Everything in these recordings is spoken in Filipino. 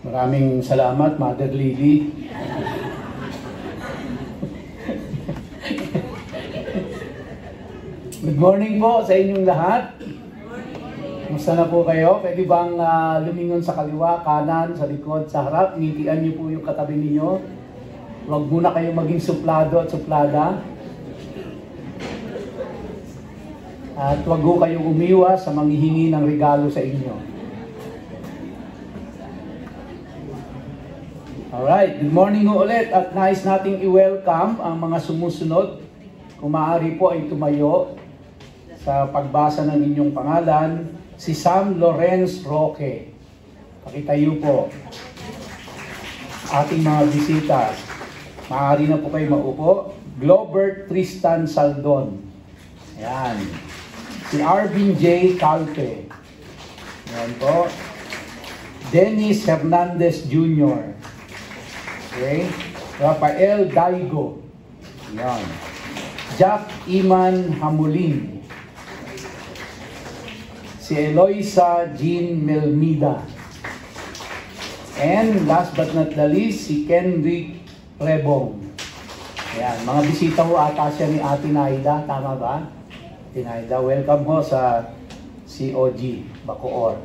Maraming salamat, Mother Lily. Good morning po sa inyong lahat. Kumusta na po kayo? Pwede bang lumingon sa kaliwa, kanan, sa likod, sa harap? Ngitian niyo po yung katabi ninyo. Huwag muna kayong maging suplado at suplada. At huwag po kayong umiwas sa manghihingi ng regalo sa inyo. Alright, good morning ho ulit at nais nating i-welcome ang mga sumusunod. Kung maaari po ay tumayo sa pagbasa ng inyong pangalan, si Sam Lorenz Roque. Pakitayo po. Ating mga bisita. Maaari na po kayo maupo. Globert Tristan Saldon. Ayan. Si Arvin J. Calpe. Ayan po. Dennis Hernandez Jr. Okay. Rafael Daigo. Ayan. Jack Iman Hamulin. Si Eloisa Jean Melmida. And last but not the least, si Kenrick Rebong. Ayan. Mga bisita ho ata siya ni Ate Naida. Tama ba? Ate Naida, welcome ho sa COG Bacoor.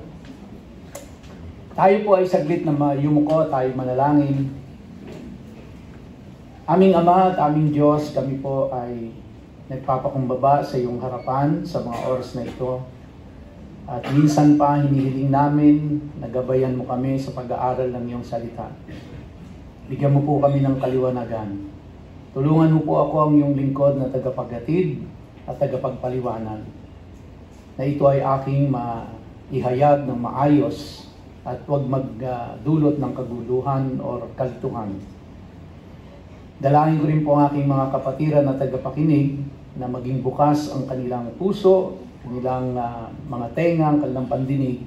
Tayo po ay saglit na yumuko, tayo manalangin. Aming Ama at aming Diyos, kami po ay nagpapakumbaba sa iyong harapan sa mga oras na ito. At minsan pa hinihiling namin, nagabayan mo kami sa pag-aaral ng iyong salita. Bigyan mo po kami ng kaliwanagan. Tulungan mo po ako ang iyong lingkod na tagapaghatid at tagapagpaliwanag. Na ito ay aking maihayag ng maayos at huwag magdulot ng kaguluhan o kalituhan. Dalangin ko rin po ang aking mga kapatiran na tagapakinig na maging bukas ang kanilang puso, kanilang mga tenga, ang kanilang pandinig,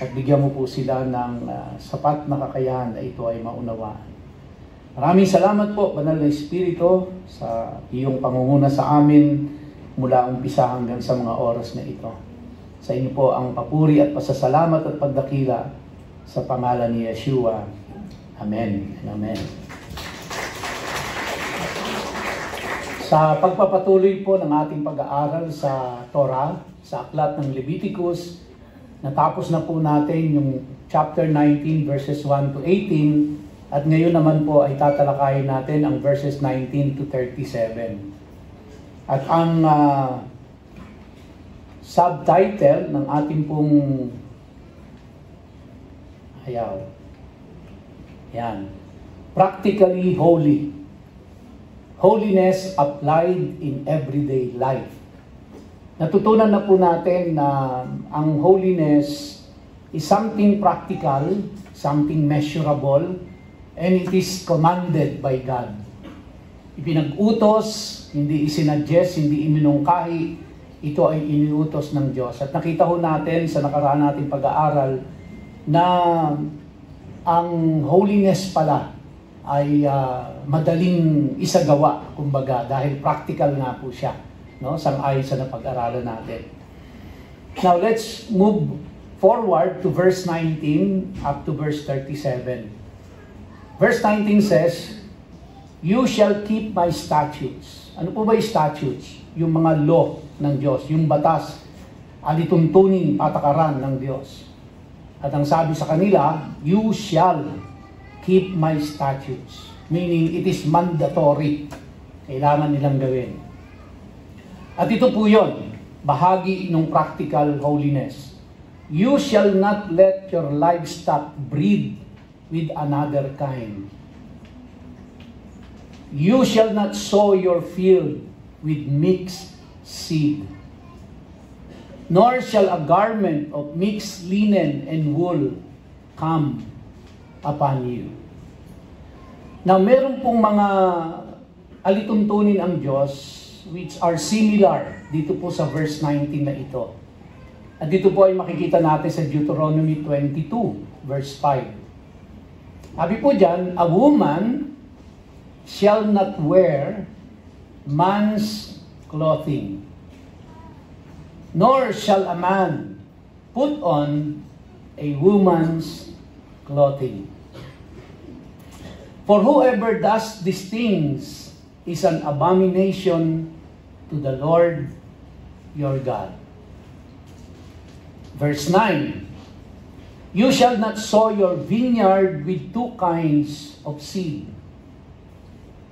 at bigyan mo po sila ng sapat na kakayahan na ito ay maunawaan. Maraming salamat po, Banal na Espiritu, sa iyong pangunguna sa amin mula umpisa hanggang sa mga oras na ito. Sa inyo po ang papuri at pasasalamat at pagdakila sa pangalan ni Yeshua. Amen and amen. Sa pagpapatuloy po ng ating pag-aaral sa Torah, sa aklat ng Leviticus, natapos na po natin yung chapter 19 verses 1 to 18 at ngayon naman po ay tatalakayin natin ang verses 19 to 37. At ang subtitle ng ating pong Practically Holy. Holiness applied in everyday life. Natutunan na po natin na ang holiness is something practical, something measurable, and it is commanded by God. Ipinag-utos, hindi isinuggest, hindi iminungkahi, ito ay iniutos ng Diyos. At nakita ho natin sa nakaraan nating pag-aaral na ang holiness pala ay madaling isagawa, kumbaga, dahil practical nga po siya, no? Sang-ayon sa napag-aralan natin. Now, let's move forward to verse 19 up to verse 37. Verse 19 says, "You shall keep my statutes." Ano po ba yung statutes? Yung mga law ng Diyos, yung batas, alituntunin, patakaran ng Diyos. At ang sabi sa kanila, "You shall keep my statutes." Meaning, it is mandatory. Kailangan nilang gawin. At ito po yun, bahagi ng practical holiness. "You shall not let your livestock breed with another kind. You shall not sow your field with mixed seed. Nor shall a garment of mixed linen and wool come upon you." Now, meron pong mga alituntunin ang Diyos which are similar dito po sa verse 19 na ito. At dito po ay makikita natin sa Deuteronomy 22, verse 5. Sabi po dyan, "A woman shall not wear man's clothing, nor shall a man put on a woman's clothing. For whoever does these things is an abomination to the Lord your God. Verse 9, you shall not sow your vineyard with two kinds of seed,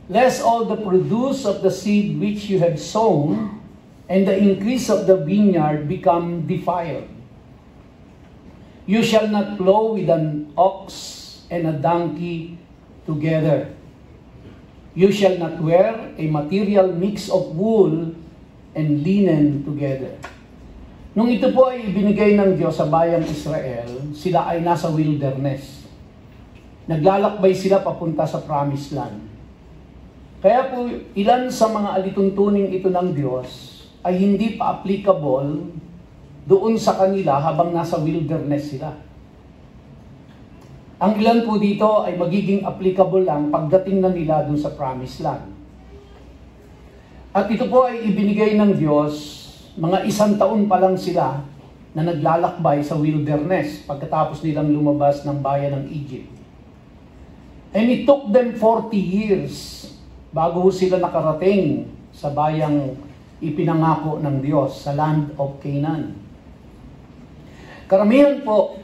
lest all the produce of the seed which you have sown and the increase of the vineyard become defiled. You shall not plow with an ox and a donkey together. You shall not wear a material mix of wool and linen together. Nung ito po ay ibinigay ng Diyos sa bayang Israel, sila ay nasa wilderness. Naglalakbay sila papunta sa promised land. Kaya po, ilan sa mga alituntuning ito ng Diyos ay hindi pa applicable doon sa kanila habang nasa wilderness sila. Ang ilan po dito ay magiging applicable lang pagdating na nila doon sa promised land. At ito po ay ibinigay ng Diyos, mga 1 taon pa lang sila na naglalakbay sa wilderness pagkatapos nilang lumabas ng bayan ng Egypt. And it took them 40 years bago sila nakarating sa bayang ipinangako ng Diyos sa land of Canaan. Karamihan po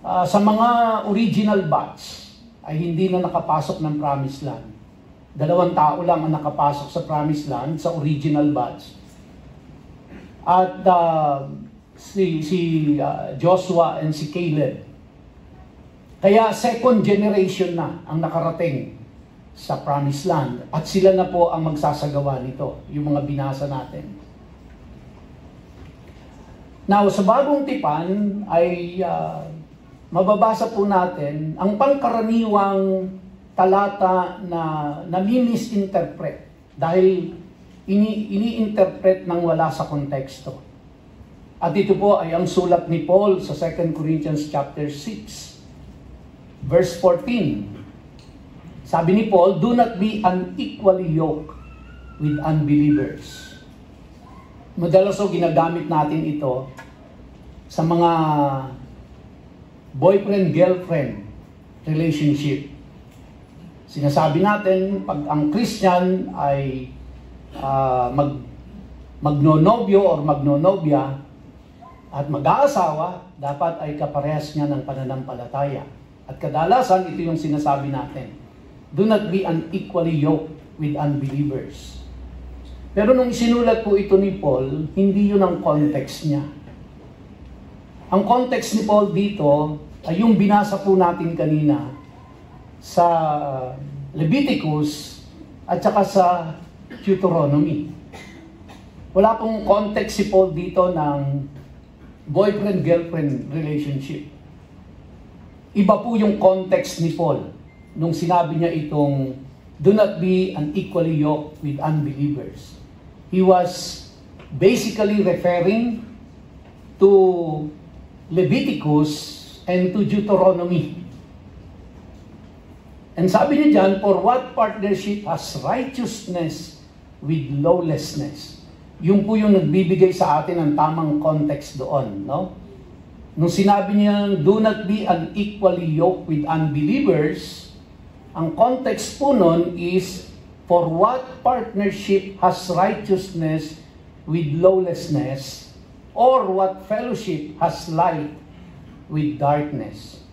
sa mga original batch ay hindi na nakapasok ng promised land. 2 tao lang ang nakapasok sa promised land sa original batch. At si Joshua and si Caleb. Kaya second generation na ang nakarating sa promised land at sila na po ang magsasagawa nito, yung mga binasa natin. Now, sa bagong tipan ay mababasa po natin ang pangkaraniwang talata na nami-misinterpret dahil ini-interpret ng wala sa konteksto. At ito po ay ang sulat ni Paul sa 2 Corinthians chapter 6, verse 14. Sabi ni Paul, do not be unequally yoked with unbelievers. Madalas o ginagamit natin ito sa mga boyfriend-girlfriend relationship. Sinasabi natin, pag ang Christian ay magnonobyo or magnonobya at mag-aasawa, dapat ay kaparehas niya ng pananampalataya. At kadalasan, ito yung sinasabi natin. Do not be unequally yoked with unbelievers. Pero nung isinulat po ito ni Paul, hindi yun ang context niya. Ang context ni Paul dito ay yung binasa po natin kanina sa Leviticus at saka sa Deuteronomy. Wala pong context si Paul dito ng boyfriend-girlfriend relationship. Iba po yung context ni Paul nung sinabi niya itong do not be unequally yoked with unbelievers. He was basically referring to Leviticus and to Deuteronomy. And sabi niya dyan, for what partnership has righteousness with lawlessness? Yung po yung nagbibigay sa atin ng tamang context doon, no? Nung sinabi niya, do not be unequally yoked with unbelievers, ang context po nun is, for what partnership has righteousness with lawlessness, or what fellowship has light with darkness?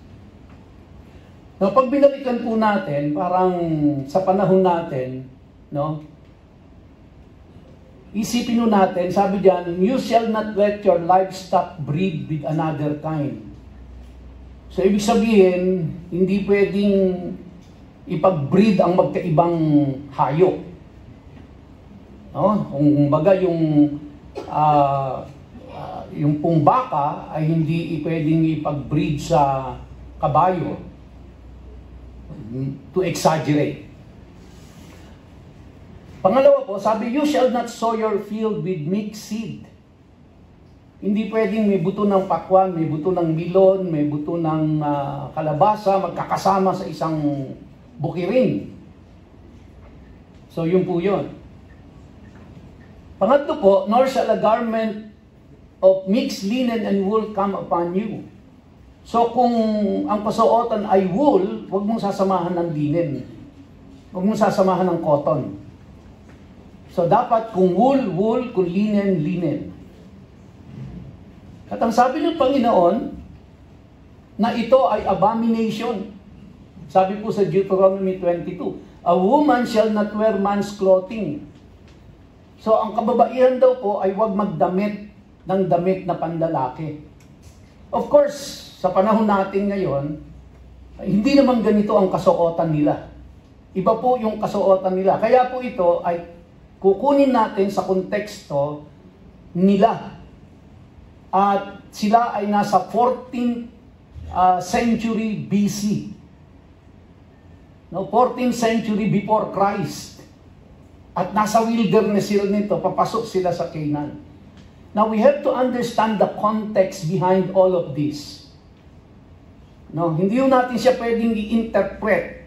Now, pag binalikan po natin, parang sa panahon natin, no? Isipin po natin, sabi diyan, you shall not let your livestock breed with another kind. So, ibig sabihin, hindi pwedeng ipag-breed ang magkaibang hayop. No? Kung baga yung pong baka ay hindi pwedeng ipag-breed sa kabayo. To exaggerate. Pangalawa po, sabi, you shall not sow your field with mixed seed. Hindi pwedeng may buto ng pakwan, may buto ng milon, may buto ng kalabasa, magkakasama sa isang bukirin. So, yun po yun. Pangatlo po, nor shall a garment of mixed linen and wool come upon you. So kung ang kasuotan ay wool, huwag mong sasamahan ng linen. Huwag mong sasamahan ng cotton. So dapat kung wool, wool, kung linen, linen. At ang sabi ng Panginoon, na ito ay abomination. Sabi po sa Deuteronomy 22, a woman shall not wear man's clothing. So ang kababaihan daw po ay huwag magdamit ng damit na panlalaki. Of course, sa panahon natin ngayon, hindi naman ganito ang kasuotan nila. Iba po yung kasuotan nila. Kaya po ito ay kukunin natin sa konteksto nila. At sila ay nasa 14th century BC. No, 14th century before Christ. At nasa wilderness sila nito, papasok sila sa Canaan. Now we have to understand the context behind all of this. No, hindi yun natin siya pwedeng i-interpret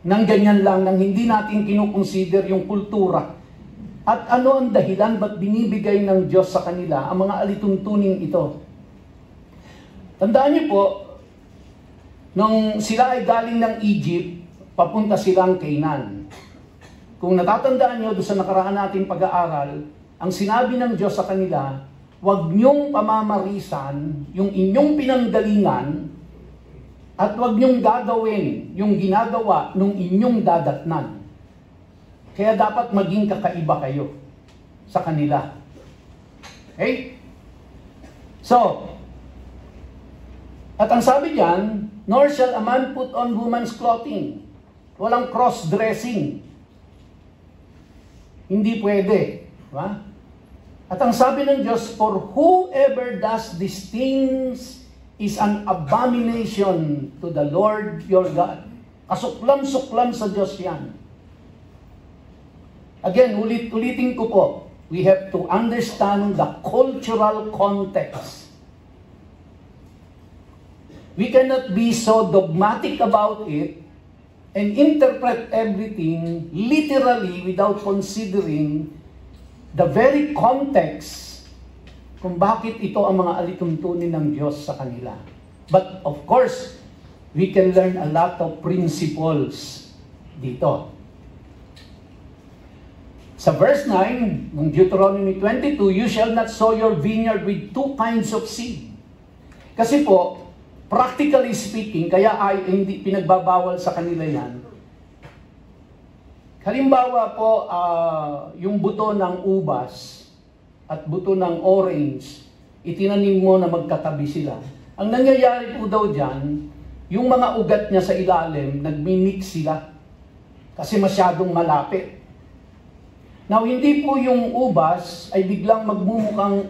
ng ganyan lang, nang hindi natin kinukonsider yung kultura. At ano ang dahilan ba't binibigay ng Diyos sa kanila ang mga alituntunin ito? Tandaan niyo po, nung sila ay galing ng Egypt, papunta silang Canaan. Kung natatandaan niyo doon sa nakaraan nating pag-aaral, ang sinabi ng Diyos sa kanila, huwag niyong pamamarisan yung inyong pinanggalingan at huwag niyong gagawin yung ginagawa nung inyong dadatnan. Kaya dapat maging kakaiba kayo sa kanila. Okay? So, at ang sabi diyan, nor shall a man put on woman's clothing. Walang cross-dressing. Hindi pwede. Diba? At ang sabi ng Diyos, for whoever does these things is an abomination to the Lord your God. Kasuklam-suklam sa Diyos yan. Again, ulitin ko po, we have to understand the cultural context. We cannot be so dogmatic about it and interpret everything literally without considering the very context kung bakit ito ang mga alituntunin ng Diyos sa kanila. But of course, we can learn a lot of principles dito. Sa verse 9 ng Deuteronomy 22, you shall not sow your vineyard with two kinds of seed. Kasi po, practically speaking, kaya ay hindi pinagbabawal sa kanila yan. Halimbawa po, yung buto ng ubas at buto ng orange, itinanim mo na magkatabi sila. Ang nangyayari po daw dyan, yung mga ugat niya sa ilalim, nagmimix sila kasi masyadong malapit. Now, hindi po yung ubas ay biglang magmumukhang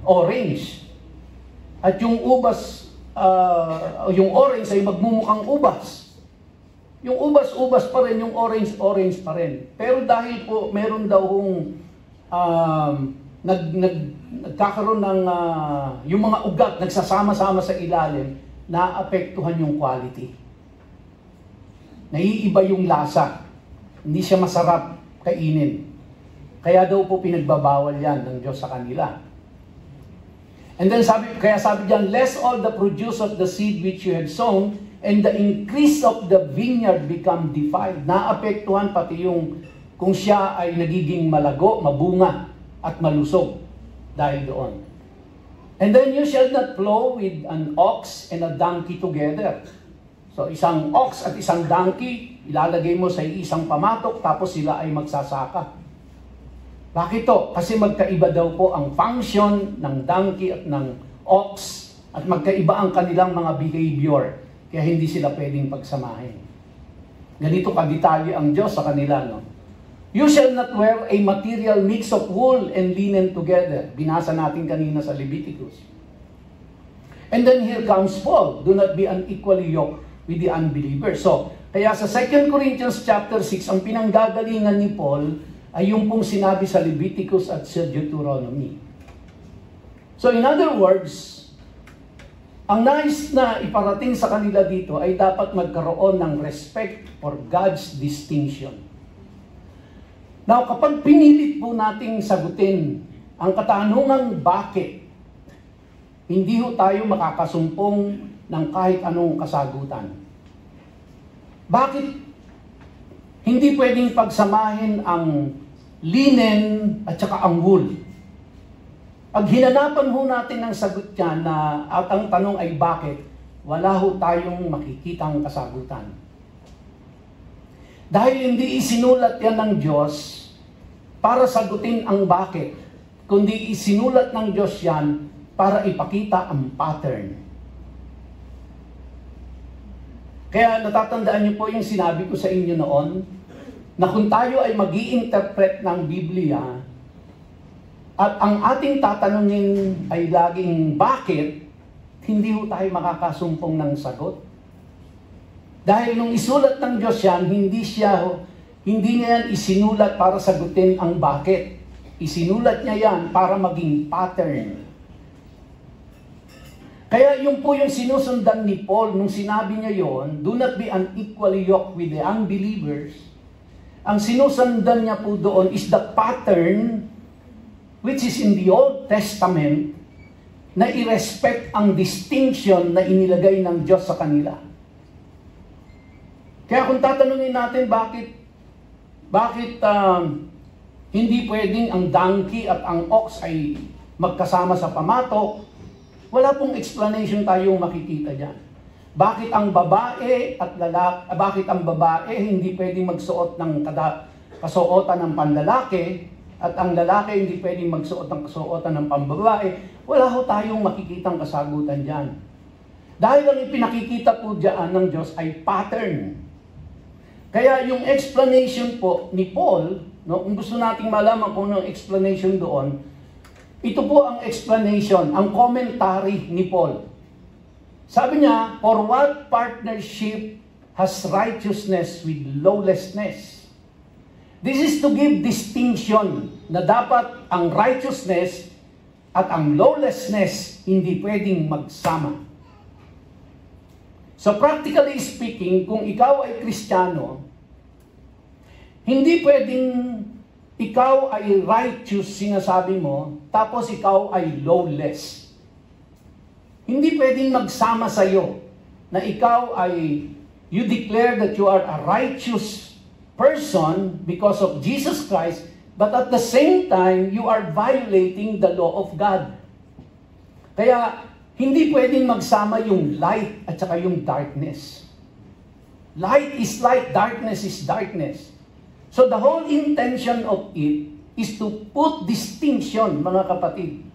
orange. At yung ubas, yung orange ay magmumukhang ubas. Yung ubas-ubas pa rin, yung orange-orange pa rin. Pero dahil po meron daw nagkakaroon ng yung mga ugat nagsasama-sama sa ilalim, naapektuhan yung quality. Naiiba yung lasa. Hindi siya masarap kainin. Kaya daw po pinagbabawal yan ng Diyos sa kanila. And then kaya sabi diyan, lest all the produce of the seed which you have sown and the increase of the vineyard become defiled. Naapektuhan pati yung kung siya ay nagiging malago, mabunga, at malusog dahil doon. And then you shall not plow with an ox and a donkey together. So isang ox at isang donkey, ilalagay mo sa isang pamatok, tapos sila ay magsasaka. Bakit to? Kasi magkaiba daw po ang function ng donkey at ng ox, at magkaiba ang kanilang mga behavior. Kaya hindi sila pwedeng pagsamahin. Ganito kadetalye ang Diyos sa kanila, no? You shall not wear a material mix of wool and linen together. Binasa natin kanina sa Leviticus. And then here comes Paul. Do not be unequally yoked with the unbeliever. So, kaya sa 2 Corinthians chapter 6, ang pinanggagalingan ni Paul ay yung pong sinabi sa Leviticus at sa Deuteronomy. So, in other words, ang nais na iparating sa kanila dito ay dapat magkaroon ng respect for God's distinction. Now, kapag pinilit po nating sagutin ang katanungang bakit, hindi ho tayo makakasumpong ng kahit anong kasagutan. Bakit hindi pwedeng pagsamahin ang linen at saka ang wool? Pag hinanapan ho natin ng sagot yan at ang tanong ay bakit, wala ho tayong makikitang kasagutan. Dahil hindi isinulat yan ng Diyos para sagutin ang bakit, kundi isinulat ng Diyos yan para ipakita ang pattern. Kaya natatandaan niyo po yung sinabi ko sa inyo noon, na kung tayo ay mag-i-interpret ng Biblia, at ang ating tatanungin ay laging bakit, hindi ho tayo makakasumpong ng sagot. Dahil nung isulat ng Diyos yan, hindi niya yan isinulat para sagutin ang bakit. Isinulat niya yan para maging pattern. Kaya yung po yung sinusundan ni Paul nung sinabi niya yon, do not be unequally yoked with the unbelievers. Ang sinusundan niya po doon is the pattern which is in the Old Testament na i-respect ang distinction na inilagay ng Diyos sa kanila. Kaya kung tatanungin natin bakit hindi pwedeng ang donkey at ang ox ay magkasama sa pamatok, wala pong explanation tayong makikita diyan. Bakit ang babae hindi pwedeng magsuot ng kasuotan ng panlalaki at ang lalaki hindi pwedeng magsuot ng kasuotan ng pambabae? Wala ho tayong makikitang kasagutan diyan. Dahil ang ipinakikita po diyan ng Diyos ay pattern. Kaya yung explanation po ni Paul, no, kung gusto nating malaman kung ano ang explanation doon, ito po ang explanation, ang commentary ni Paul. Sabi niya, for what partnership has righteousness with lawlessness? This is to give distinction na dapat ang righteousness at ang lawlessness hindi pwedeng magsama. So practically speaking, kung ikaw ay Kristiyano, hindi pwedeng ikaw ay righteous, sinasabi mo, tapos ikaw ay lawless. Hindi pwedeng magsama sa iyo na ikaw ay, you declare that you are a righteous person because of Jesus Christ, but at the same time, you are violating the law of God. Kaya, hindi pwedeng magsama yung light at saka yung darkness. Light is light, darkness is darkness. So the whole intention of it is to put distinction, mga kapatid.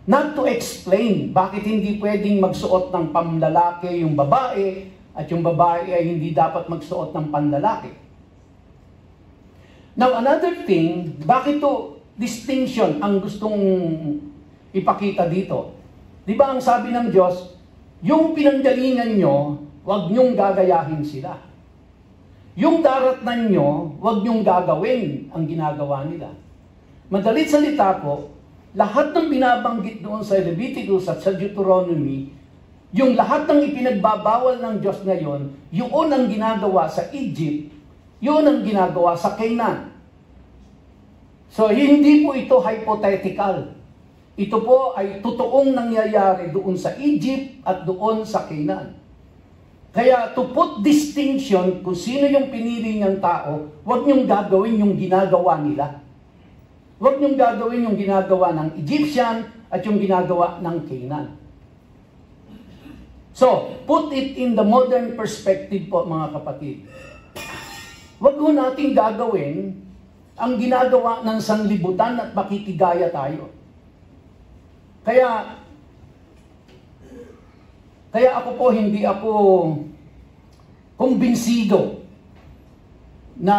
Not to explain bakit hindi pwedeng magsuot ng panlalaki yung babae at yung babae ay hindi dapat magsuot ng panlalaki. Now, another thing, bakit to distinction ang gustong ipakita dito? Di ba ang sabi ng Diyos, yung pinanggalingan nyo, huwag nyong gagayahin sila. Yung daratnan nyo, huwag nyong gagawin ang ginagawa nila. Madalit salita po, lahat ng binabanggit doon sa Leviticus at sa Deuteronomy, yung lahat ng ipinagbabawal ng Diyos ngayon, yun ang ginagawa sa Egypt, yun ang ginagawa sa Canaan. So, hindi po ito hypothetical. Ito po ay totoong nangyayari doon sa Egypt at doon sa Canaan. Kaya to put distinction kung sino yung pinili niyang tao, huwag niyong gagawin yung ginagawa nila. Huwag niyong gagawin yung ginagawa ng Egyptian at yung ginagawa ng Canaan. So, put it in the modern perspective po, mga kapatid. Huwag ho natin gagawin ang ginagawa ng sanlibutan at makikigaya tayo. Kaya ako po, hindi ako kumbinsido na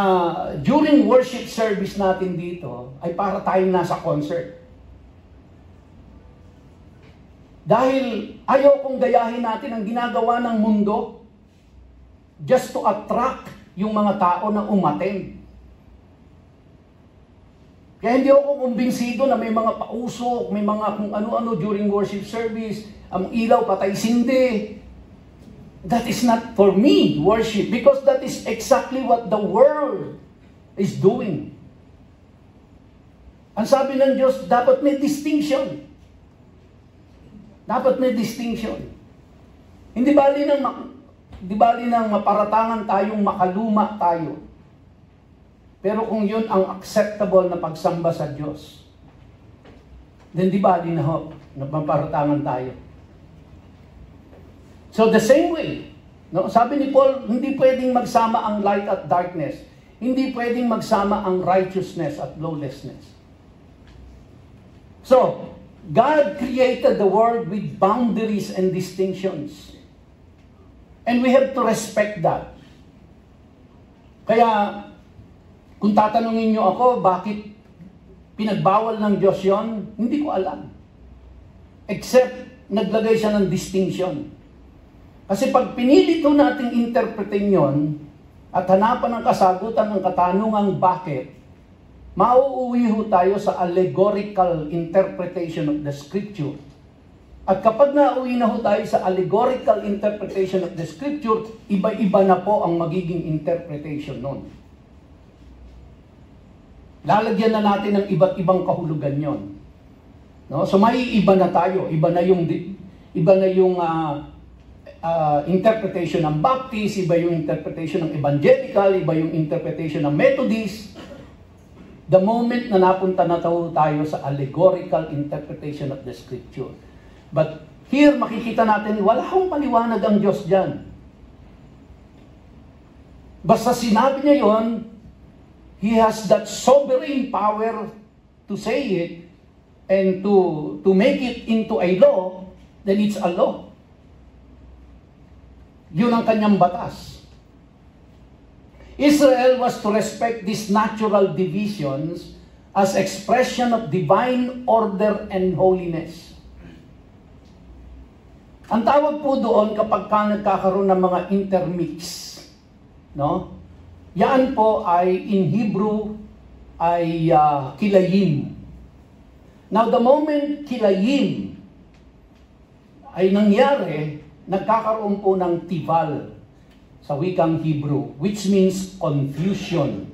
during worship service natin dito ay para tayong nasa concert. Dahil ayokong gayahin natin ang ginagawa ng mundo just to attract yung mga tao na umattend. Kaya hindi ako kumbinsido na may mga pausok, may mga kung ano-ano during worship service, ang ilaw patay sindi. That is not for me, worship, because that is exactly what the world is doing. Ang sabi ng Diyos, dapat may distinction. Dapat may distinction. Hindi bali ng maparatangan tayong makaluma tayo. Pero kung yun ang acceptable na pagsamba sa Diyos, then di bali na ho, na maparatangan tayo. So the same way, no? Sabi ni Paul, hindi pwedeng magsama ang light at darkness. Hindi pwedeng magsama ang righteousness at lawlessness. So, God created the world with boundaries and distinctions. And we have to respect that. Kaya, kung tatanungin nyo ako, bakit pinagbawal ng Diyos yon? Hindi ko alam. Except, naglagay siya ng distinction. Kasi pag pinili ko nating interpretin yon, at hanapan ng kasagutan ng katanungang bakit, mauuwi ho tayo sa allegorical interpretation of the Scripture. At kapag nauwi na ho tayo sa allegorical interpretation of the Scripture, iba-iba na po ang magiging interpretation nun. Lalagyan na natin ng iba't ibang kahulugan yon. No? So may iba na tayo, iba na yung interpretation ng Baptist, iba yung interpretation ng Evangelical, iba yung interpretation ng Methodist. The moment na napunta na tayo sa allegorical interpretation of the Scripture. But here, makikita natin, wala akong paliwanag ang Diyos dyan. Basta sinabi niya yon, He has that sovereign power to say it and to make it into a law, then it's a law. Yun ang kanyang batas. Israel was to respect these natural divisions as expression of divine order and holiness. Ang tawag po doon kapag nagkakaroon ng mga intermix, no? Yan po ay in Hebrew ay kilayim. Now the moment kilayim ay nangyari, nagkakaroon po ng tival sa wikang Hebrew, which means confusion.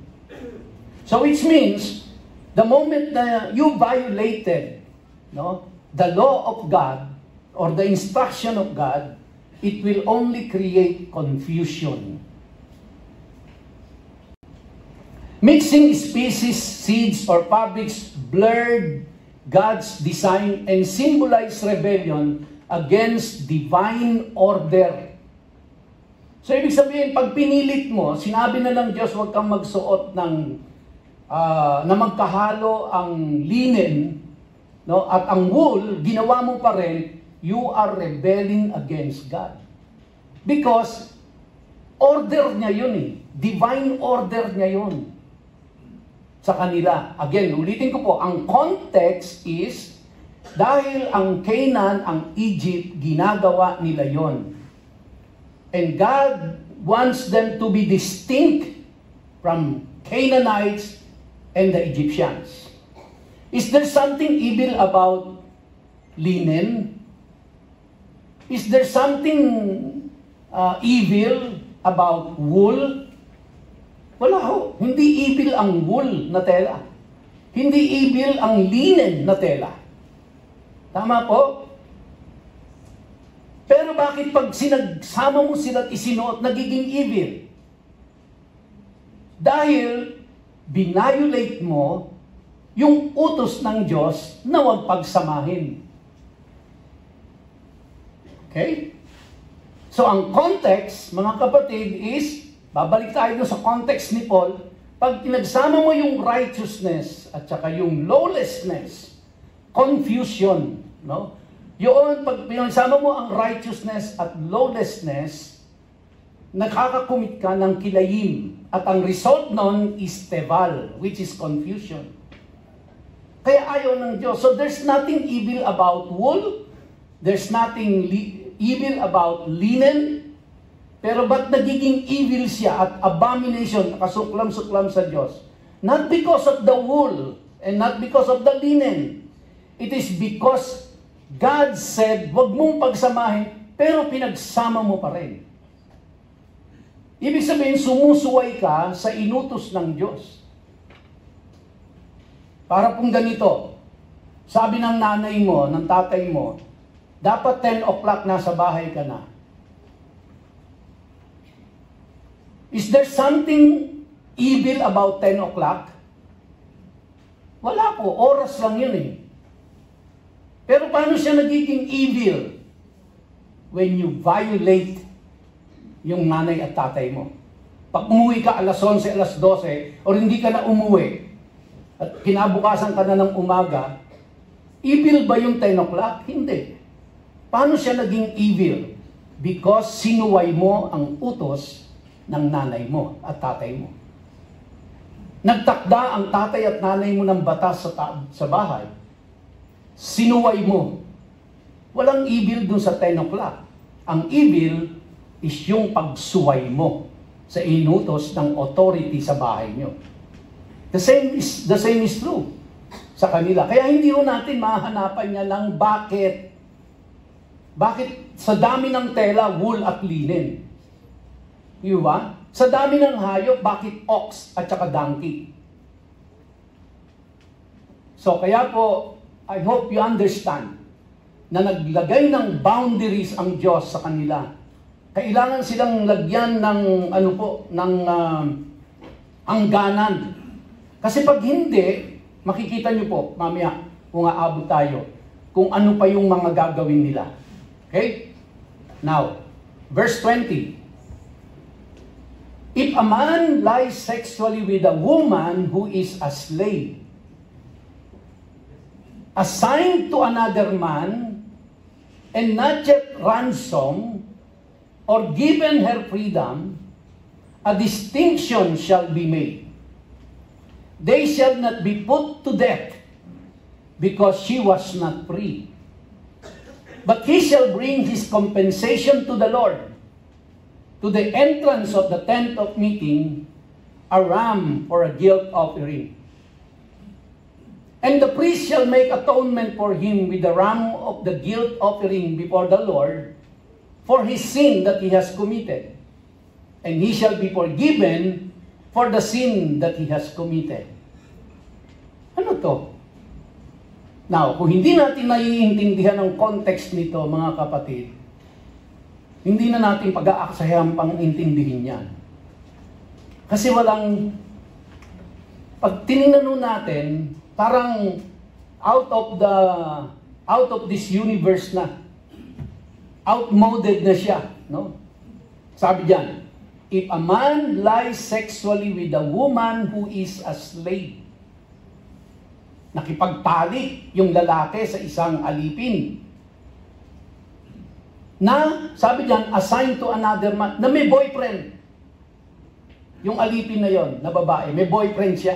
So which means, the moment na you violated, no, the law of God, or the instruction of God, it will only create confusion. Mixing species, seeds, or fabrics blurred God's design and symbolized rebellion against divine order. So, ibig sabihin, pag pinilit mo, sinabi na ng Diyos, huwag kang magsuot ng, na magkahalo ang linen, no, at ang wool, ginawa mo pa rin, you are rebelling against God. Because, order niya yun eh. Divine order niya yun sa kanila. Again, ulitin ko po, ang context is, dahil ang Canaan, ang Egypt, ginagawa nila yon. And God wants them to be distinct from Canaanites and the Egyptians. Is there something evil about linen? Is there something evil about wool? Wala ho. Hindi evil ang wool na tela. Hindi evil ang linen na tela. Tama po? Pero bakit pag sinagsama mo sila at isinuot, nagiging evil? Dahil binayolate mo yung utos ng Diyos na huwag pagsamahin. Okay? So ang context, mga kapatid, is, babalik tayo sa context ni Paul, pag pinagsama mo yung righteousness at saka yung lawlessness, confusion, no? Yun, pag pinagsama mo ang righteousness at lawlessness, nakakakumit ka ng kilayim. At ang result nun is teval, which is confusion. Kaya ayaw ng Diyos. So there's nothing evil about wool. There's nothing evil about linen. Pero ba't nagiging evil siya at abomination, nakasuklam-suklam sa Diyos? Not because of the wool and not because of the linen. It is because God said, wag mong pagsamahin, pero pinagsama mo pa rin. Ibig sabihin, sumusuway ka sa inutos ng Diyos. Para pong ganito, sabi ng nanay mo, ng tatay mo, dapat 10 o'clock nasa bahay ka na. Is there something evil about 10 o'clock? Wala po, oras lang yun eh. Pero paano siya nagiging evil? When you violate yung nanay at tatay mo. Pag umuwi ka alas 11, alas 12, or hindi ka na umuwi, at kinabukasan ka na ng umaga, evil ba yung 10 o'clock? Hindi. Paano siya naging evil? Because sinuway mo ang utos ng nanay mo at tatay mo. Nagtakda ang tatay at nanay mo ng batas sa bahay. Sinuway mo. Walang evil dun sa 10 o'clock. Ang evil is yung pagsuway mo sa inutos ng authority sa bahay nyo. The same is true sa kanila. Kaya hindi ho natin mahanapan niya ng bakit. Bakit sa dami ng tela, wool at linen? Diba? Sa dami ng hayop, bakit ox at saka donkey? So kaya po, I hope you understand na naglagay ng boundaries ang Diyos sa kanila. Kailangan silang lagyan ng hangganan. Kasi pag hindi, makikita nyo po, mamaya, kung aabot tayo, kung ano pa yung mga gagawin nila. Okay? Now, verse 20. If a man lies sexually with a woman who is a slave, assigned to another man, and not yet ransomed, or given her freedom, a distinction shall be made. They shall not be put to death, because she was not free. But he shall bring his compensation to the Lord, to the entrance of the tent of meeting, a ram for a guilt offering. And the priest shall make atonement for him with the ram of the guilt offering before the Lord, for his sin that he has committed. And he shall be forgiven for the sin that he has committed. Ano to? Now, kung hindi natin naiintindihan ang context nito, mga kapatid, hindi na natin pag-aaksayahan pang intindihin yan. Kasi walang, pag tinignan natin, parang out of this universe na, outmoded na siya, no? Sabi diyan, if a man lies sexually with a woman who is a slave, nakipagtalik yung lalaki sa isang alipin, na, sabi diyan, assigned to another man, na may boyfriend. Yung alipin na yon, na babae, may boyfriend siya.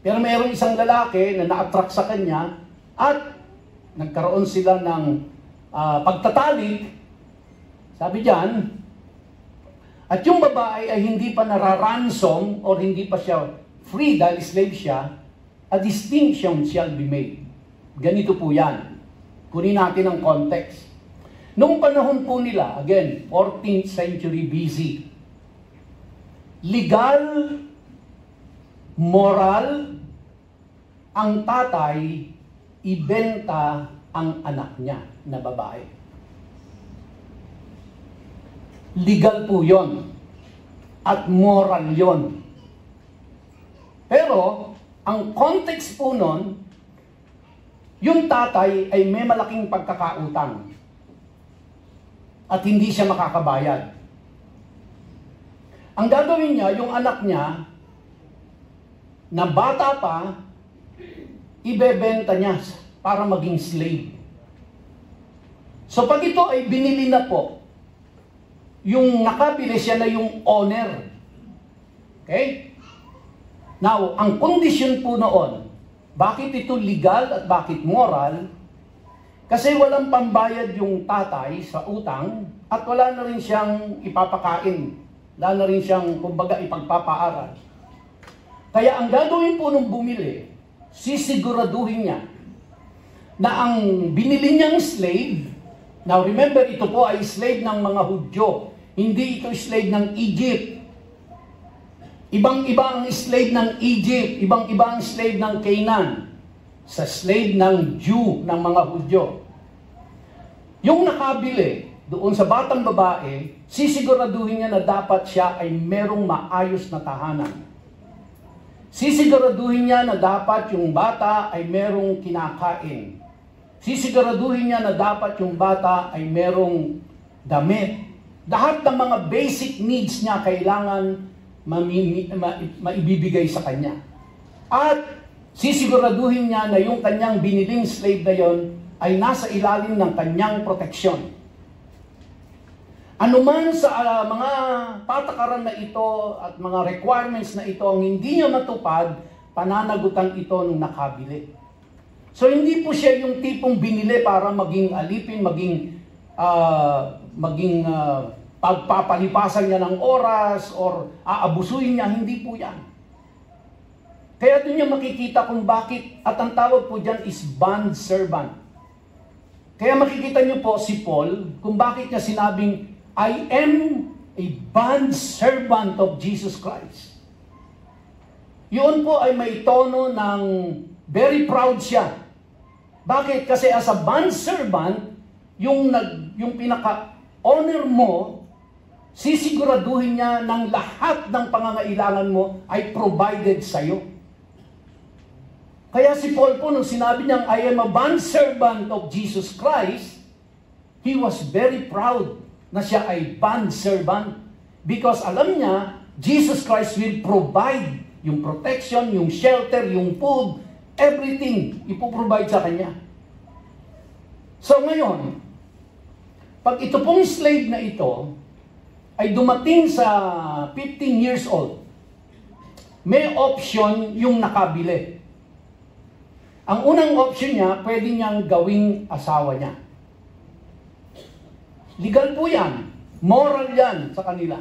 Pero mayroong isang lalaki na na-attract sa kanya at nagkaroon sila ng pagtatalik. Sabi diyan, at yung babae ay hindi pa nararansom or hindi pa siya free dahil slave siya, a distinction shall be made. Ganito po yan. Kunin natin ang context. Noong panahon po nila, again, 14th century BC, legal, moral, ang tatay, ibenta ang anak niya na babae. Legal po yon at moral yon. Pero, ang context po nun, yung tatay ay may malaking pagkakautang at hindi siya makakabayad. Ang gagawin niya, yung anak niya, na bata pa, ibebenta niya para maging slave. So pag ito ay binili na po, yung nakabili siya na yung owner. Okay? Now, ang kondisyon po noon, bakit ito legal at bakit moral? Kasi walang pambayad yung tatay sa utang at wala na rin siyang ipapakain. Wala na rin siyang, kumbaga, ipagpapaaral. Kaya ang gagawin po nung bumili, sisiguraduhin niya na ang binili niyang slave, now remember, ito po ay slave ng mga Hudyo. Hindi ito slave ng Egypt. Ibang-iba ang slave ng Egypt, ibang-iba ang slave ng Canaan. sa slave ng Jew, ng mga Hudyo. Yung nakabili doon sa batang babae, sisiguraduhin niya na dapat siya ay merong maayos na tahanan. Sisiguraduhin niya na dapat yung bata ay merong kinakain. Sisiguraduhin niya na dapat yung bata ay merong damit. Lahat ng mga basic needs niya kailangan maibibigay sa kanya. At sisiguraduhin niya na yung kanyang biniling slave na yon ay nasa ilalim ng kanyang proteksyon. Anuman sa mga patakaran na ito at mga requirements na ito ang hindi niya matupad, pananagutan ito nung nakabili. So hindi po siya yung tipong binili para maging alipin, maging pagpapalipasan niya ng oras or aabusuin niya, hindi po yan. Kaya doon niya makikita kung bakit, at ang tawag po dyan is bond servant. Kaya makikita niyo po si Paul kung bakit niya sinabing, I am a bond servant of Jesus Christ. Yun po ay may tono ng very proud siya. Bakit? Kasi as a bond servant, yung pinaka-honor mo, sisiguraduhin niya ng lahat ng pangangailangan mo ay provided sa'yo. Kaya si Paul po, nung sinabi niyang, I am a bond servant of Jesus Christ, he was very proud na siya ay bond servant. Because alam niya, Jesus Christ will provide yung protection, yung shelter, yung food, everything, ipoprovide sa kanya. So ngayon, pag ito pong slave na ito, ay dumating sa 15 years old, may option yung nakabili. Ang unang option niya, pwede niyang gawing asawa niya. Legal po yan. Moral yan sa kanila.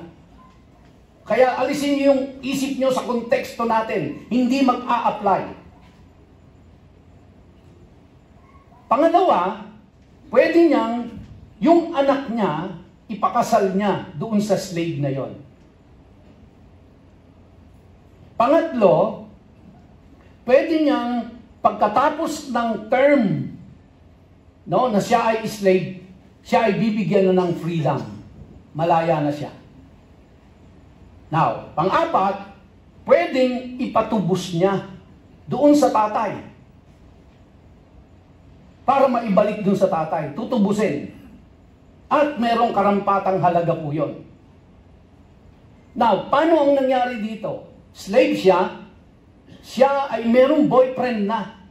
Kaya alisin niyo yung isip niyo sa konteksto natin. Hindi mag-a-apply. Pangalawa, pwede niyang yung anak niya, ipakasal niya doon sa slave na yon. Pangatlo, pwede niyang pagkatapos ng term na siya ay slave, siya ay bibigyan na ng freedom. Malaya na siya. Now, pang-apat, pwedeng ipatubos niya doon sa tatay. Para maibalik doon sa tatay. Tutubusin. At merong karampatang halaga po yun. Now, paano ang nangyari dito? Slave siya, siya ay merong boyfriend na.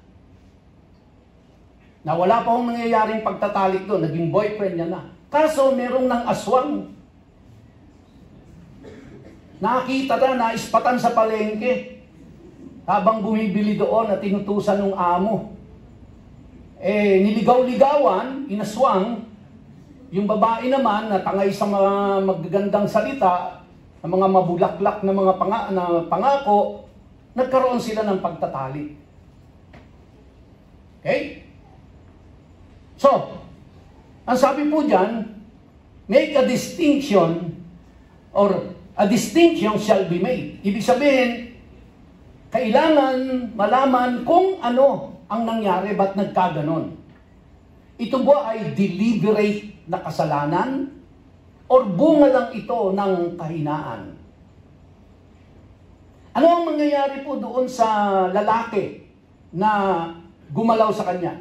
Na wala pa akong nangyayaring pagtatalik doon, naging boyfriend niya na. Kaso merong ng aswang. Nakita na, naispatan sa palengke. Habang bumibili doon at tinutusan ng amo. Niligaw-ligawan, inaswang, yung babae naman na tangay sa mga magagandang salita, na mga mabulaklak na mga pangako, nagkaroon sila ng pagtatalik. Okay? So, ang sabi po dyan, make a distinction or a distinction shall be made. Ibig sabihin, kailangan malaman kung ano ang nangyari, ba't nagkaganon. Ito ba ay deliberate na kasalanan or bunga lang ito ng kahinaan? Ano ang mangyayari po doon sa lalaki na gumalaw sa kanya?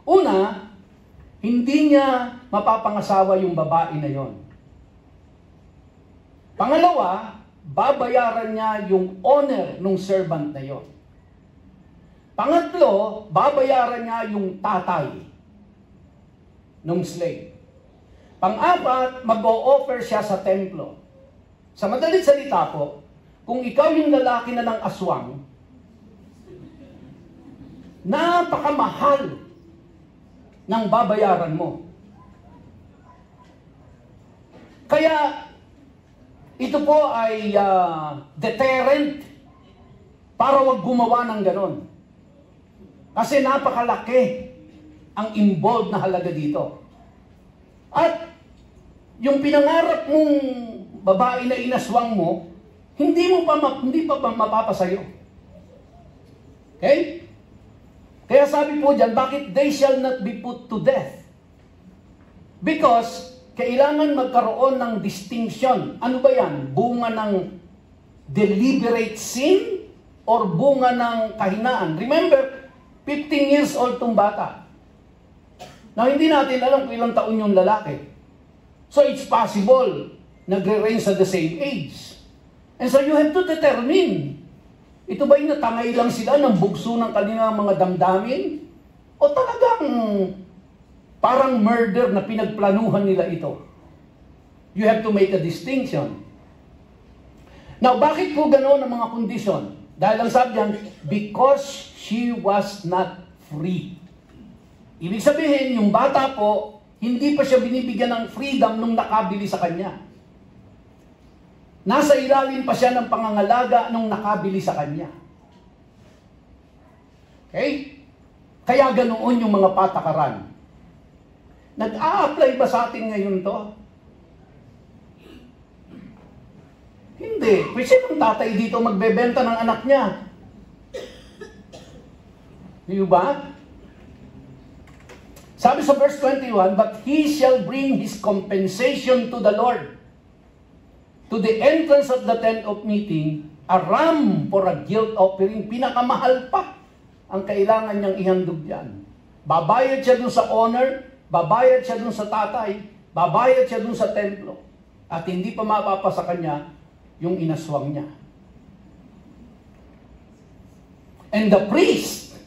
Una, hindi niya mapapangasawa yung babae na yon. Pangalawa, babayaran niya yung honor ng servant na yon. Pangatlo, babayaran niya yung tatay ng slave. Pang-apat, mag-o-offer siya sa templo. Sa madalit salita po, kung ikaw yung lalaki na ng aswang, napakamahal ng babayaran mo. Kaya, ito po ay deterrent para wag gumawa ng ganon. Kasi napakalaki ang involved na halaga dito. At yung pinangarap mong babae na inaswang mo, hindi pa mapapasayo. Okay? Kaya sabi po dyan, bakit they shall not be put to death? Because kailangan magkaroon ng distinction. Ano ba yan? Bunga ng deliberate sin or bunga ng kahinaan? Remember, 15 years old tong bata. Now, hindi natin alam kung ilang taon yung lalaki. So, it's possible nagre-range sa the same age. And so, you have to determine, ito ba yung natangay lang sila ng bugso ng kanilang mga damdamin? O talagang parang murder na pinagplanuhan nila ito? You have to make a distinction. Now, bakit po gano'n ang mga kondisyon? Dahil ang sabi diyan, because she was not free. Ibig sabihin, yung bata po, hindi pa siya binibigyan ng freedom nung nakabili sa kanya. Nasa ilalim pa siya ng pangangalaga nung nakabili sa kanya. Okay? Kaya ganoon yung mga patakaran. Nag-a-apply ba sa atin ngayon to? Hindi. Kasi yung tatay dito magbebenta ng anak niya. Di ba? Sabi sa verse 21, but he shall bring his compensation to the Lord. To the entrance of the tent of meeting, a ram for a guilt offering. Pinakamahal pa ang kailangan niyang ihandog diyan. Babayad siya dun sa owner, babayad siya dun sa tatay, babayad siya dun sa templo. At hindi pa mapapa sa kanya yung inaswang niya. And the priest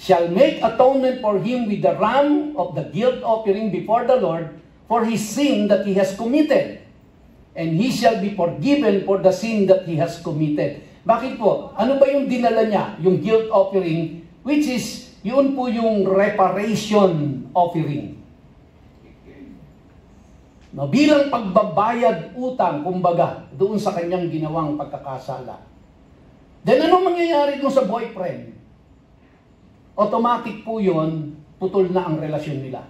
shall make atonement for him with the ram of the guilt offering before the Lord for his sin that he has committed. And he shall be forgiven for the sin that he has committed. Bakit po? Ano ba yung dinala niya? Yung guilt offering, which is, yun po yung reparation offering. No, bilang pagbabayad utang, kumbaga, doon sa kanyang ginawang pagkakasala. Then anong mangyayari dun sa boyfriend? Automatic po yun, putol na ang relasyon nila.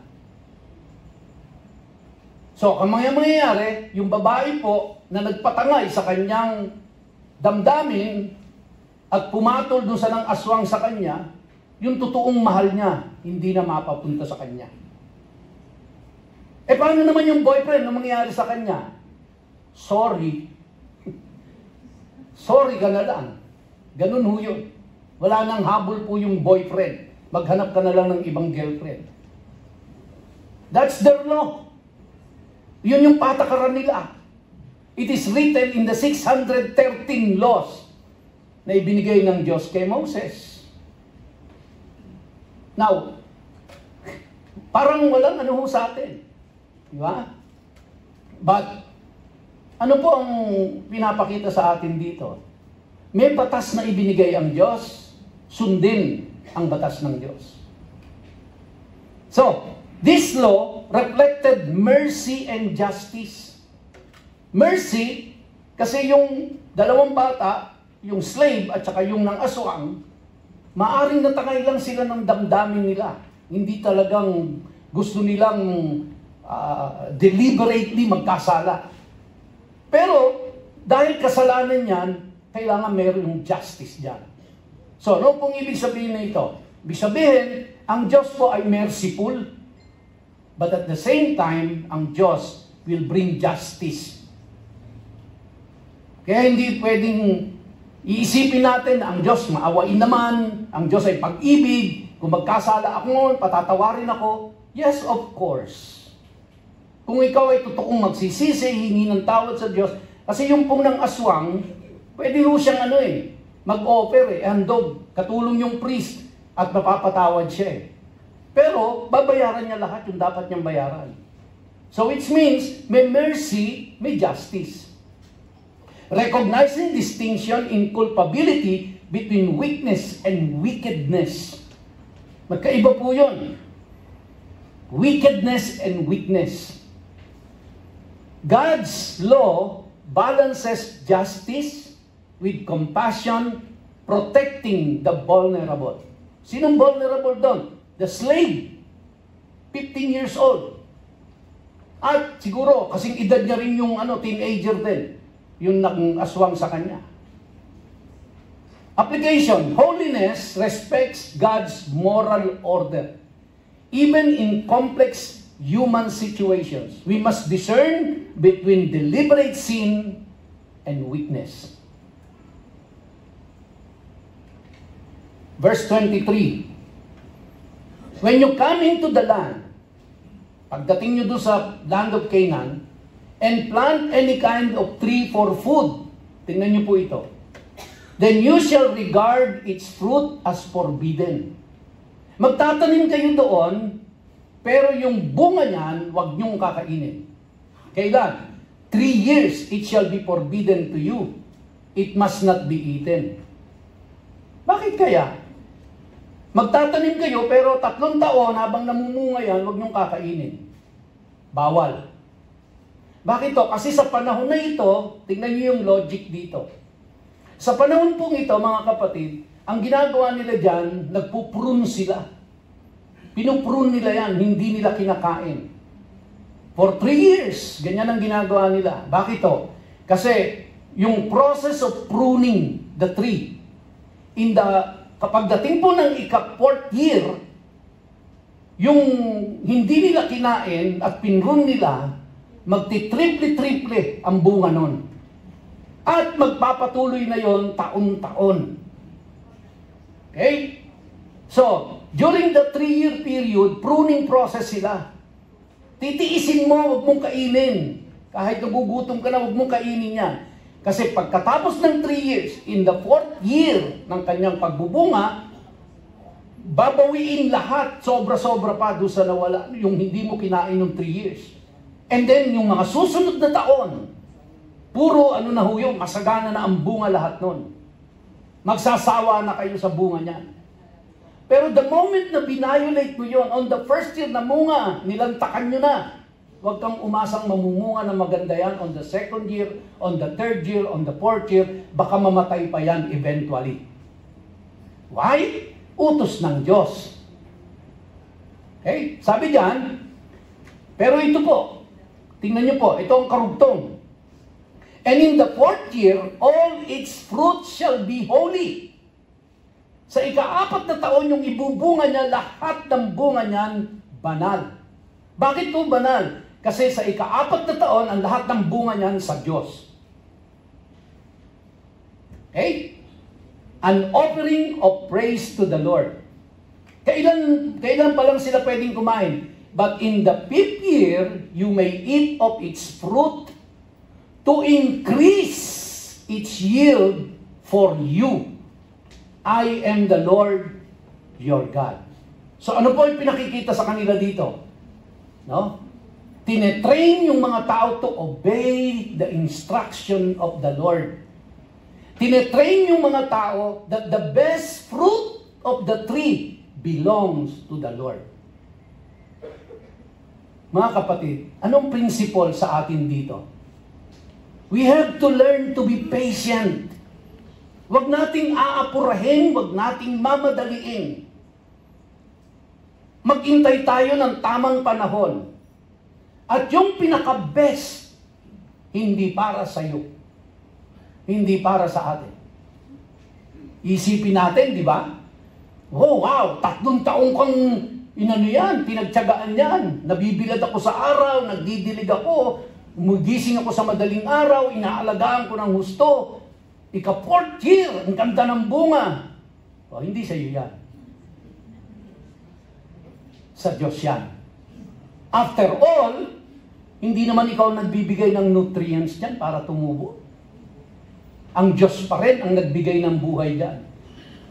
So, ang mangyayari, yung babae po na nagpatangay sa kanyang damdamin at pumatol doon sa nang aswang sa kanya, yung totoong mahal niya, hindi na mapapunta sa kanya. Eh, paano naman yung boyfriend na mangyayari sa kanya? Sorry. Sorry ka na lang. Ganun ho yun. Wala nang habol po yung boyfriend. Maghanap ka na lang ng ibang girlfriend. That's their law. Yun yung patakaran nila. It is written in the 613 laws na ibinigay ng Diyos kay Moses. Now, parang walang ano ho sa atin. Di ba? But, ano po ang pinapakita sa atin dito? May batas na ibinigay ang Diyos, sundin ang batas ng Diyos. So, this law reflected mercy and justice. Mercy, kasi yung dalawang bata, yung slave at saka yung nang aswang, maaring natangay lang sila ng damdamin nila. Hindi talagang gusto nilang deliberately magkasala. Pero, dahil kasalanan yan, kailangan meron yung justice dyan. So, ano pong ibig sabihin na ito? Ibig sabihin, ang Diyos po ay merciful, but at the same time, ang Diyos will bring justice. Kaya hindi pwedeng iisipin natin na ang Diyos maawain naman, ang Diyos ay pag-ibig, kung magkasala ako, patatawarin ako. Yes, of course. Kung ikaw ay totoong magsisisi, hingi ng tawad sa Diyos, kasi yung pong ng aswang, pwede ho siyang mag-offer handog, katulong yung priest, at mapapatawad siya Pero, babayaran niya lahat yung dapat niyang bayaran. So, it means, may mercy, may justice. Recognizing distinction in culpability between weakness and wickedness. Magkaiba po yun. Wickedness and weakness. God's law balances justice with compassion, protecting the vulnerable. Sinong vulnerable doon? The slave, 15 years old. At siguro, kasing edad niya rin yung teenager din, yung nang-aswang sa kanya. Application: holiness respects God's moral order. Even in complex human situations, we must discern between deliberate sin and weakness. Verse 23. When you come into the land, pagdating nyo doon sa land of Canaan, and plant any kind of tree for food, tingnan nyo po ito, then you shall regard its fruit as forbidden. Magtatanim kayo doon, pero yung bunga niyan, huwag nyong kakainin. Kailan? 3 years it shall be forbidden to you. It must not be eaten. Bakit kaya? Magtatanim kayo, pero 3 taon habang namumunga yan, huwag nyong kakainin. Bawal. Bakit to? Kasi sa panahon na ito, tingnan niyo yung logic dito. Sa panahon pong ito, mga kapatid, ang ginagawa nila dyan, nagpuprune sila. Pinuprune nila yan, hindi nila kinakain. For 3 years, ganyan ang ginagawa nila. Bakit to? Kasi yung process of pruning the tree, kapag dating po ng ika-4th year, yung hindi nila kinain at pinrun nila, magti-triple-triple ang bunga nun. At magpapatuloy na yon taon-taon. Okay? So, during the 3-year period, pruning process sila. Titiisin mo, huwag mong kainin. Kahit nagugutom ka na, huwag mong kainin yan. Kasi pagkatapos ng 3 years, in the 4th year ng kanyang pagbubunga, babawiin lahat, sobra-sobra pa doon sa nawala, yung hindi mo kinain ng 3 years. And then, yung mga susunod na taon, puro na ho yun, masagana na ang bunga lahat nun. Magsasawa na kayo sa bunga niyan. Pero the moment na binayolate mo yun, on the first year na munga, nilantakan nyo na. Huwag kang umasang mamumunga na maganda yan on the 2nd year, on the 3rd year, on the 4th year, baka mamatay pa yan eventually. Why? Utos ng Diyos. Okay? Sabi diyan, pero ito po, tingnan nyo po, ito ang karugtong. And in the 4th year, all its fruits shall be holy. Sa ika-4 na taon, yung ibubunga niya, lahat ng bunga niyan, banal. Bakit po banal? Kasi sa ika-4 na taon, ang lahat ng bunga niyan sa Diyos. Okay? An offering of praise to the Lord. Kailan pa lang sila pwedeng kumain? But in the 5th year, you may eat of its fruit to increase its yield for you. I am the Lord your God. So ano po yung pinakikita sa kanila dito? No? Tinetrain yung mga tao to obey the instruction of the Lord. Tinetrain yung mga tao that the best fruit of the tree belongs to the Lord. Mga kapatid, anong principle sa atin dito? We have to learn to be patient. Huwag nating aapurahin, huwag nating mamadaliin. Maghintay tayo ng tamang panahon. At yung pinaka-best, hindi para sa iyo. Hindi para sa atin. Isipin natin, di ba? Oh, wow, 3 taong kang yan, pinagtyagaan yan. Nabibilad ako sa araw, nagdidilig ako, umugising ako sa madaling araw, inaalagaan ko ng husto. Ika-4th year, ang ganda ng bunga. Oh, hindi sa iyo yan. Sa Diyos yan. After all, hindi naman ikaw nagbibigay ng nutrients dyan para tumubo. Ang Diyos pa rin ang nagbigay ng buhay dyan.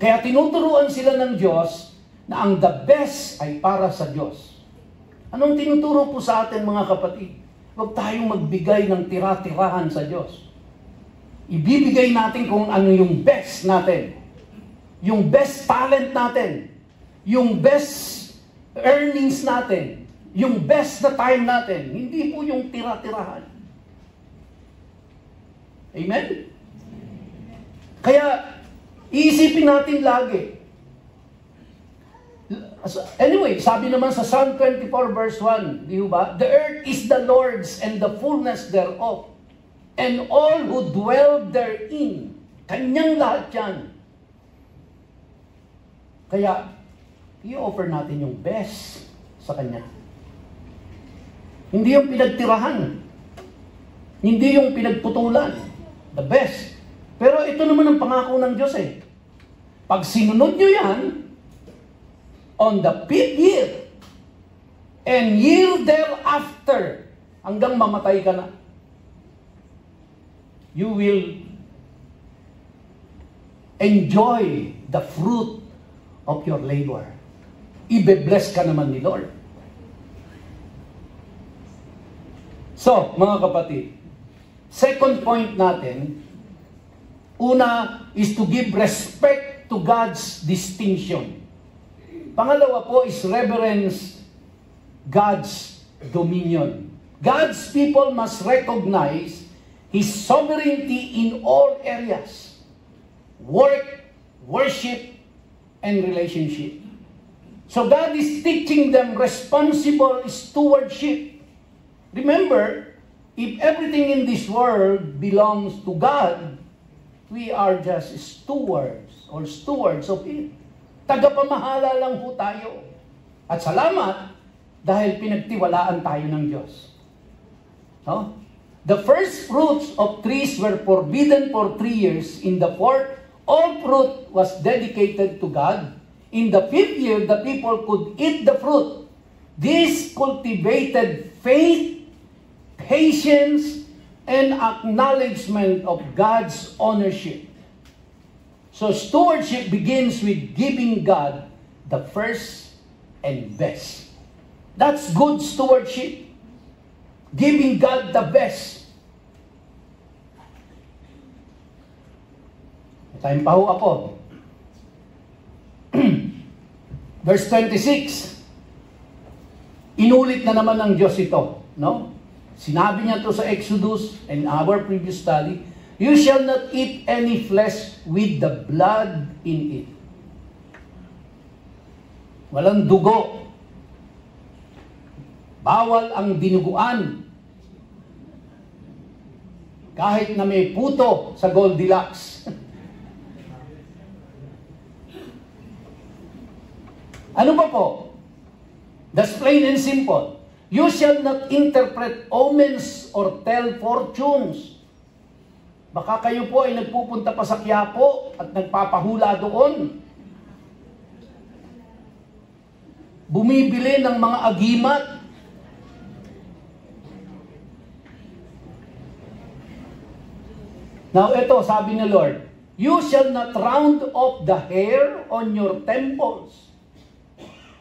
Kaya tinuturuan sila ng Diyos na ang the best ay para sa Diyos. Anong tinuturo po sa atin, mga kapatid? Huwag tayong magbigay ng tira-tirahan sa Diyos. Ibibigay natin kung ano yung best natin. Yung best talent natin. Yung best earnings natin. Yung best na time natin. Hindi po yung tira-tirahan. Amen? Kaya, iisipin natin lagi. Anyway, sabi naman sa Psalm 24 verse 1, di ba? The earth is the Lord's and the fullness thereof, and all who dwell therein. Kanyang lahat yan. Kaya, i-offer natin yung best sa Kanya. Hindi yung pinagtirahan. Hindi yung pinagputulan. The best. Pero ito naman ang pangako ng Diyos eh. Pag sinunod nyo yan, on the 5th year, and year thereafter, hanggang mamatay ka na, you will enjoy the fruit of your labor. Ibe-bless ka naman ni Lord. So, mga kapatid, second point natin, una is to give respect to God's distinction. Pangalawa po is reverence God's dominion. God's people must recognize His sovereignty in all areas. Work, worship, and relationship. So God is teaching them responsible stewardship. Remember, if everything in this world belongs to God, we are just stewards or stewards of it. Tagapamahala lang po tayo. At salamat dahil pinagtiwalaan tayo ng Diyos. No? The first fruits of trees were forbidden for 3 years. In the fourth, all fruit was dedicated to God. In the 5th year, the people could eat the fruit. This cultivated faith, patience, and acknowledgement of God's ownership. So stewardship begins with giving God the first and best. That's good stewardship. Giving God the best. Tayong paho ako. Verse 26. Inulit na naman ng Diyos ito, no? Sinabi niya to sa Exodus and our previous study, you shall not eat any flesh with the blood in it. Walang dugo. Bawal ang dinuguan. Kahit na may puto sa Goldilocks. Ano pa po? That's plain and simple. You shall not interpret omens or tell fortunes. Baka kayo po ay nagpupunta pa sa Quiapo at nagpapahula doon. Bumibili ng mga agimat. Now ito, sabi ni Lord, you shall not round off the hair on your temples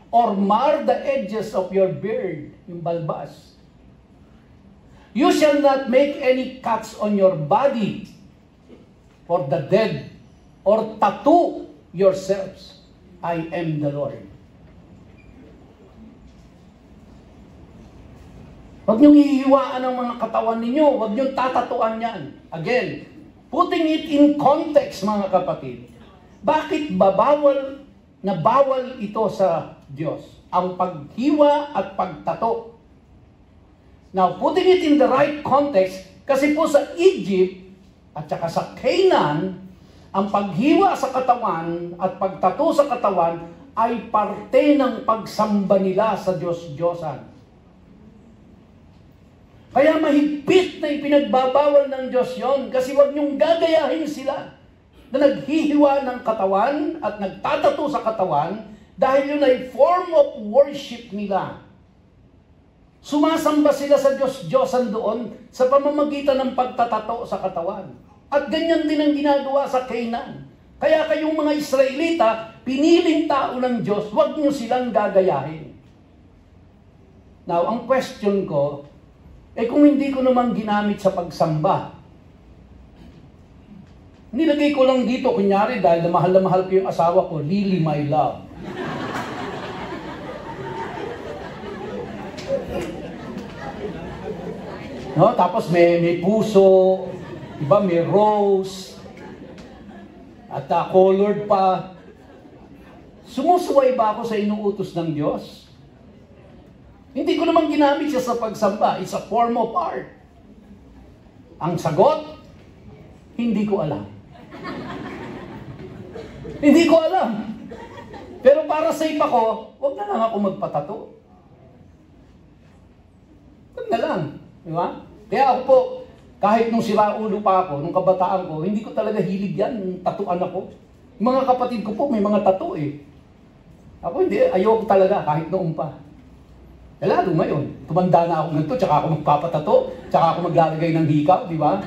or mar the edges of your beard, yung balbas. You shall not make any cuts on your body for the dead or tattoo yourselves. I am the Lord. Huwag niyong hihiwaan ang mga katawan ninyo. Huwag niyong tatatuan yan. Again, putting it in context, mga kapatid. Bakit ba bawal ito sa Diyos? Ang paghiwa at pagtato. Now, putting it in the right context, kasi po sa Egypt at saka sa Canaan, ang paghiwa sa katawan at pagtato sa katawan ay parte ng pagsamba nila sa Diyos-Diyosan. Kaya mahigpit na ipinagbabawal ng Diyos yon, kasi huwag niyong gagayahin sila na naghihiwa ng katawan at nagtatato sa katawan dahil yun ay form of worship nila. Sumasamba sila sa Diyos-Diyosan doon sa pamamagitan ng pagtatato sa katawan. At ganyan din ang ginagawa sa Canaan. Kaya kayong mga Israelita, piniling tao ng Diyos, huwag niyo silang gagayahin. Now, ang question ko, kung hindi ko naman ginamit sa pagsamba, nilagay ko lang dito, kunyari, dahil na mahal ko yung asawa ko, Lily, my love. No? Tapos may puso, diba, may rose, at colored pa. Sumusuway ba ako sa inuutos ng Diyos? Hindi ko naman ginamit siya sa pagsamba. It's a form of art. Ang sagot, hindi ko alam. Hindi ko alam. Pero para safe ako, wag na lang ako magpatato. Wag na lang. Di ba? Kaya ako po, kahit nung siraulo pa ako, nung kabataan ko, hindi ko talaga hilig yan, tatuan ako. Mga kapatid ko po, may mga tato eh. Ako hindi, ayoko talaga, kahit noong pa. Lalo ngayon, tumanda na ako ganito, tsaka ako magpapatato, tsaka ako maglalagay ng hikaw, di ba?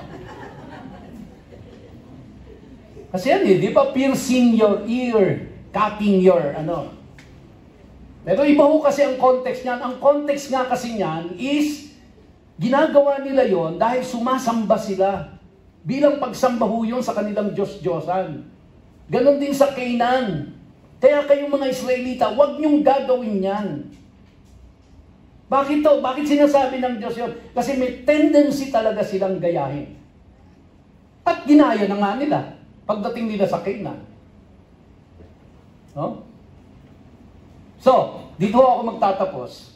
Kasi yan eh, di ba? Piercing your ear, cutting your, ano. Pero iba ho kasi ang context niyan. Ang context nga kasi niyan is, ginagawa nila yon dahil sumasamba sila. Bilang pagsamba ho yun sa kanilang Diyos-Diyosan. Ganon din sa Canaan. Kaya kayong mga Israelita, huwag niyong gagawin yan. Bakit to? Bakit sinasabi ng Diyos yun? Kasi may tendency talaga silang gayahin. At ginaya na nga nila pagdating nila sa Canaan. No? So, dito ako magtatapos.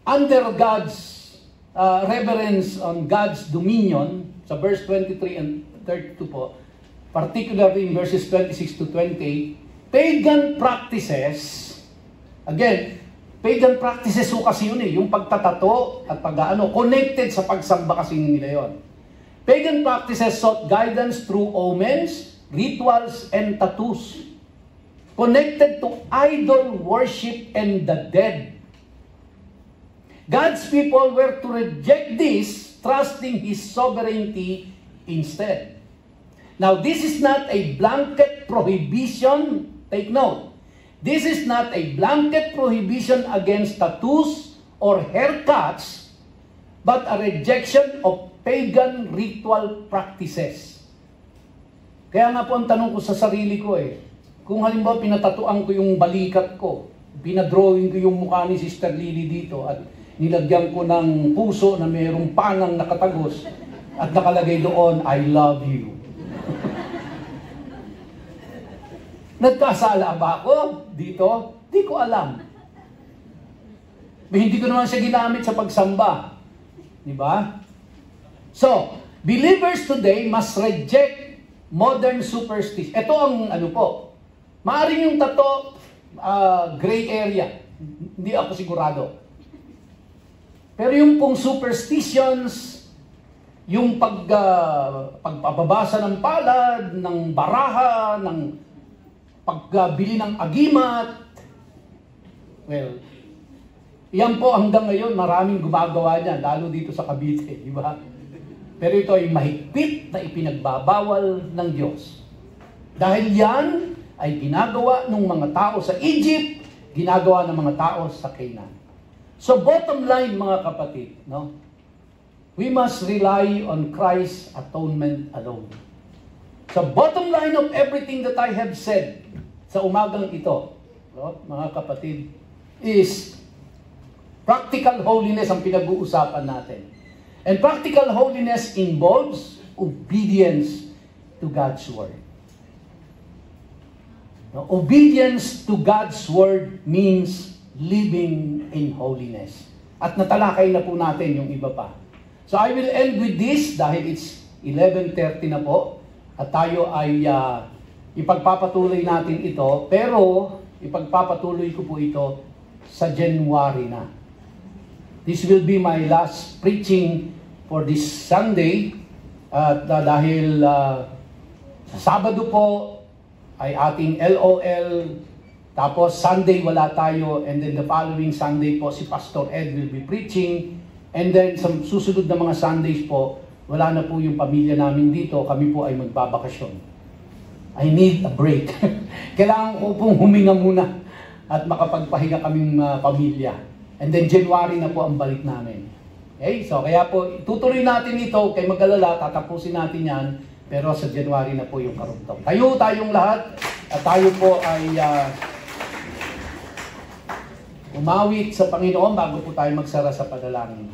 Under God's reverence on God's dominion, sa verse 23 and 32 po, particularly in verses 26 to 28, pagan practices, again, pagan practices ho kasi yun eh, yung pagtatato at pag-ano, connected sa pagsamba kasi nila yun. Pagan practices sought guidance through omens, rituals, and tattoos, connected to idol worship and the dead. God's people were to reject this, trusting His sovereignty instead. Now, this is not a blanket prohibition. Take note. This is not a blanket prohibition against tattoos or haircuts, but a rejection of pagan ritual practices. Kaya nga po ang tanong ko sa sarili ko eh, kung halimbawa pinatatuan ko yung balikat ko, pinadrawing ko yung mukha ni Sister Lily dito at nilagyan ko ng puso na mayroong pangang nakatagos at nakalagay doon, I love you. Nagkasala ba ako dito? Di ko alam. Hindi ko naman siya ginamit sa pagsamba. Di ba? So, believers today must reject modern superstition. Ito ang ano po. Maaring yung tato, gray area. Hindi ako sigurado. Pero yung pong superstitions, yung pagpapabasa ng palad, ng baraha, ng pagbili ng agimat, well, yan po hanggang ngayon maraming gumagawa niyan, lalo dito sa Cavite, di ba? Pero ito ay mahigpit na ipinagbabawal ng Diyos. Dahil yan ay ginagawa ng mga tao sa Egypt, ginagawa ng mga tao sa Canaan. So bottom line mga kapatid, no? We must rely on Christ's atonement alone. So bottom line of everything that I have said sa umagang ito, no, mga kapatid, is practical holiness ang pinag-uusapan natin. And practical holiness involves obedience to God's Word. Now, obedience to God's Word means living in holiness. At natalakay na po natin yung iba pa. So I will end with this dahil it's 11:30 na po. At tayo ay ipagpapatuloy natin ito, pero ipagpapatuloy ko po ito sa January na. This will be my last preaching for this Sunday. At dahil sa Sabado po ay ating LOL, tapos Sunday wala tayo, and then the following Sunday po si Pastor Ed will be preaching, and then sa susunod na mga Sundays po, wala na po yung pamilya namin dito, kami po ay magbabakasyon. I need a break. Kailangan ko pong huminga muna at makapagpahinga kaming pamilya. And then January na po ang balik namin. Okay? So kaya po, tutuloy natin ito, kay mag-alala, tatapusin natin yan, pero sa January na po yung karugtong. Tayong lahat, at tayo po ay umawit sa Panginoon bago po tayo magsara sa panalangin.